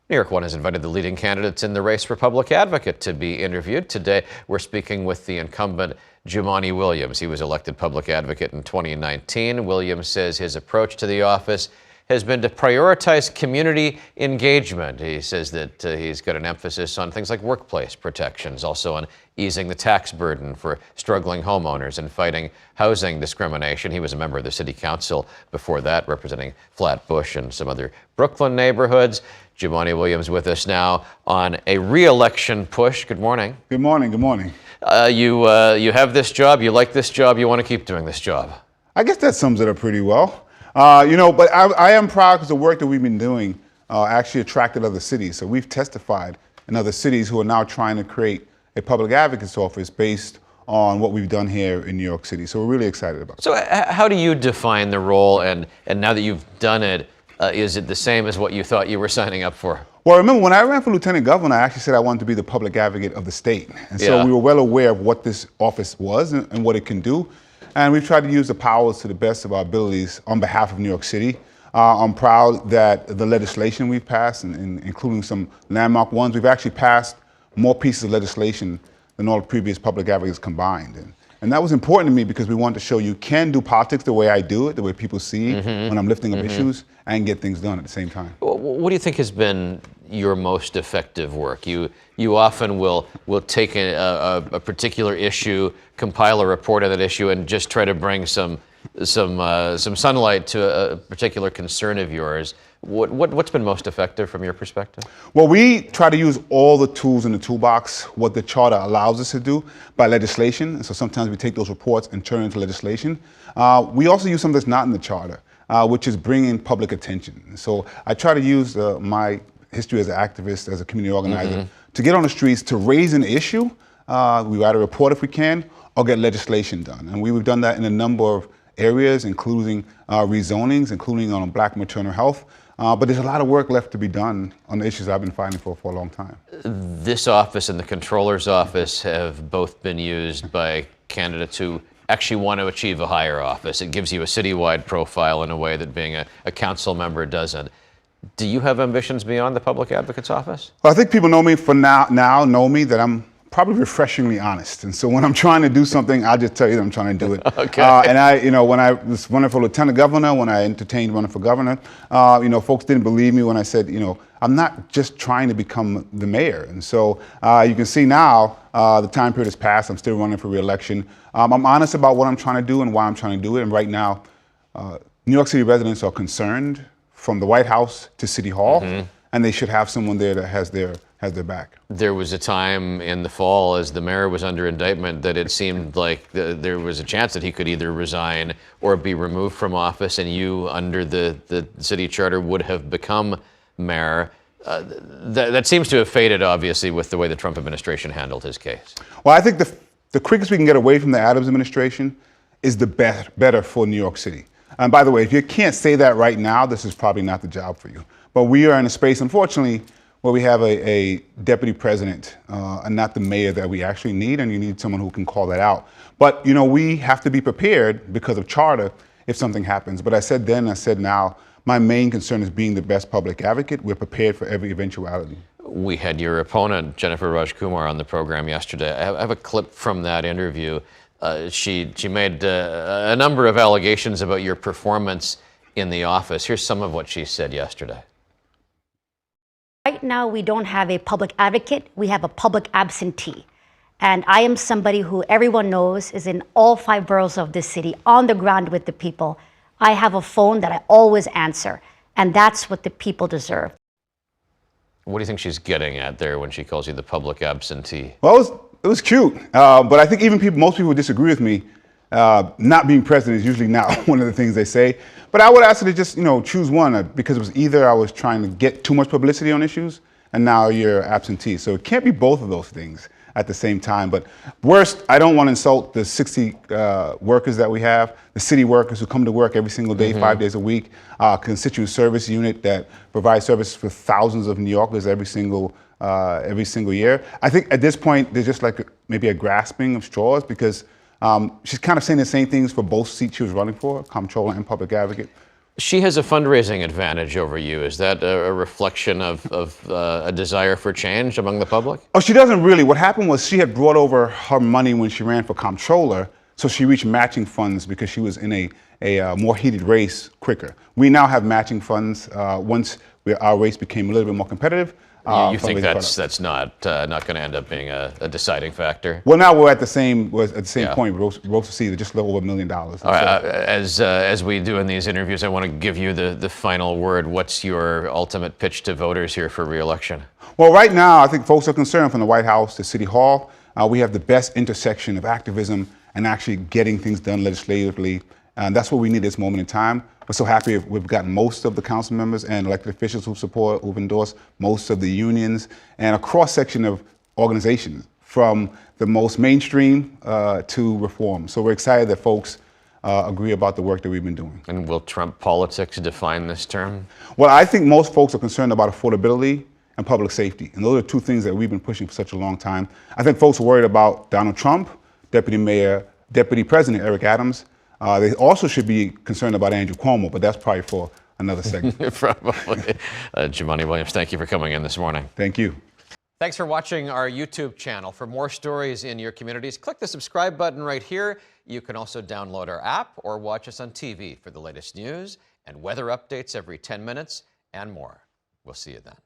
New York One has invited the leading candidates in the race for public advocate to be interviewed. Today, we're speaking with the incumbent Jumaane Williams. He was elected public advocate in 2019. Williams says his approach to the office has been to prioritize community engagement. He says that he's got an emphasis on things like workplace protections, also on easing the tax burden for struggling homeowners and fighting housing discrimination. He was a member of the city council before that, representing Flatbush and some other Brooklyn neighborhoods. Jumaane Williams with us now on a re-election push. Good morning. Good morning. Good morning. You have this job. You like this job. You want to keep doing this job. I guess that sums it up pretty well. But I am proud because the work that we've been doing actually attracted other cities. So we've testified in other cities who are now trying to create a public advocate's office based on what we've done here in New York City. So we're really excited about it. So how do you define the role? And now that you've done it, is it the same as what you thought you were signing up for? Well, remember, when I ran for lieutenant governor, I actually said I wanted to be the public advocate of the state. And so we were well aware of what this office was and what it can do. And we've tried to use the powers to the best of our abilities on behalf of New York City. I'm proud that the legislation we've passed, including some landmark ones, we've actually passed more pieces of legislation than all the previous public advocates combined. And that was important to me because we wanted to show you can do politics the way I do it, the way people see when I'm lifting up issues, and get things done at the same time. What do you think has been your most effective work? You often will take a particular issue, compile a report on that issue, and just try to bring some sunlight to a particular concern of yours. What's been most effective from your perspective? Well, we try to use all the tools in the toolbox, what the charter allows us to do by legislation. And so sometimes we take those reports and turn into legislation. We also use something that's not in the charter, which is bringing public attention. And so I try to use my history as an activist, as a community organizer, to get on the streets to raise an issue. We write a report if we can, or get legislation done. And we've done that in a number of areas, including rezonings, including on Black maternal health. But there's a lot of work left to be done on the issues I've been fighting for a long time. This office and the controller's office have both been used by candidates who actually want to achieve a higher office. It gives you a citywide profile in a way that being a council member doesn't. Do you have ambitions beyond the public advocate's office? Well, I think people know me for now know me that I'm probably refreshingly honest. And so when I'm trying to do something, I'll just tell you that I'm trying to do it. Okay. And when I was running for lieutenant governor, when I entertained running for governor, folks didn't believe me when I said, I'm not just trying to become the mayor. And so you can see now the time period has passed. I'm still running for reelection. I'm honest about what I'm trying to do and why I'm trying to do it. And right now, New York City residents are concerned from the White House to City Hall, and they should have someone there that has their back. There was a time in the fall as the mayor was under indictment that it seemed like there was a chance that he could either resign or be removed from office, and you, under the city charter, would have become mayor. That seems to have faded, obviously, with the way the Trump administration handled his case. Well, I think the quickest we can get away from the Adams administration is the better for New York City. And by the way, if you can't say that right now, this is probably not the job for you. But we are in a space, unfortunately, where we have a deputy president and not the mayor that we actually need, and you need someone who can call that out. But, we have to be prepared because of charter if something happens. But I said then, I said now, my main concern is being the best public advocate. We're prepared for every eventuality. We had your opponent, Jennifer Rajkumar, on the program yesterday. I have a clip from that interview. She made a number of allegations about your performance in the office. Here's some of what she said yesterday. Right now, we don't have a public advocate. We have a public absentee. And I am somebody who everyone knows is in all 5 boroughs of this city, on the ground with the people. I have a phone that I always answer, and that's what the people deserve. What do you think she's getting at there when she calls you the public absentee? Well, it was cute, but I think even most people disagree with me. Not being president is usually not one of the things they say. But I would ask her to just, choose one, because it was either I was trying to get too much publicity on issues, and now you're absentee. So it can't be both of those things at the same time. But worst, I don't want to insult the 60 workers that we have, the city workers who come to work every single day, 5 days a week, constituent service unit that provides service for thousands of New Yorkers every single year. I think at this point, there's just like maybe a grasping of straws, because she's kind of saying the same things for both seats she was running for, comptroller and public advocate. She has a fundraising advantage over you. Is that a reflection of a desire for change among the public? Oh, she doesn't really. What happened was she had brought over her money when she ran for comptroller, so she reached matching funds because she was in a more heated race quicker. We now have matching funds once our race became a little bit more competitive. You think that's not going to end up being a deciding factor? Well, now we're at the same point. Rose received just a little over $1 million. All right, as we do in these interviews, I want to give you the final word. What's your ultimate pitch to voters here for re-election? Well, right now, I think folks are concerned from the White House to City Hall. We have the best intersection of activism and actually getting things done legislatively. And that's what we need at this moment in time. We're so happy we've gotten most of the council members and elected officials who've endorsed most of the unions and a cross-section of organizations from the most mainstream to reform. So we're excited that folks agree about the work that we've been doing. And will Trump politics define this term? Well, I think most folks are concerned about affordability and public safety. And those are two things that we've been pushing for such a long time. I think folks are worried about Donald Trump, Deputy President Eric Adams. They also should be concerned about Andrew Cuomo, but that's probably for another segment. Probably. Jumaane Williams, thank you for coming in this morning. Thank you. Thanks for watching our YouTube channel. For more stories in your communities, click the subscribe button right here. You can also download our app or watch us on TV for the latest news and weather updates every 10 minutes and more. We'll see you then.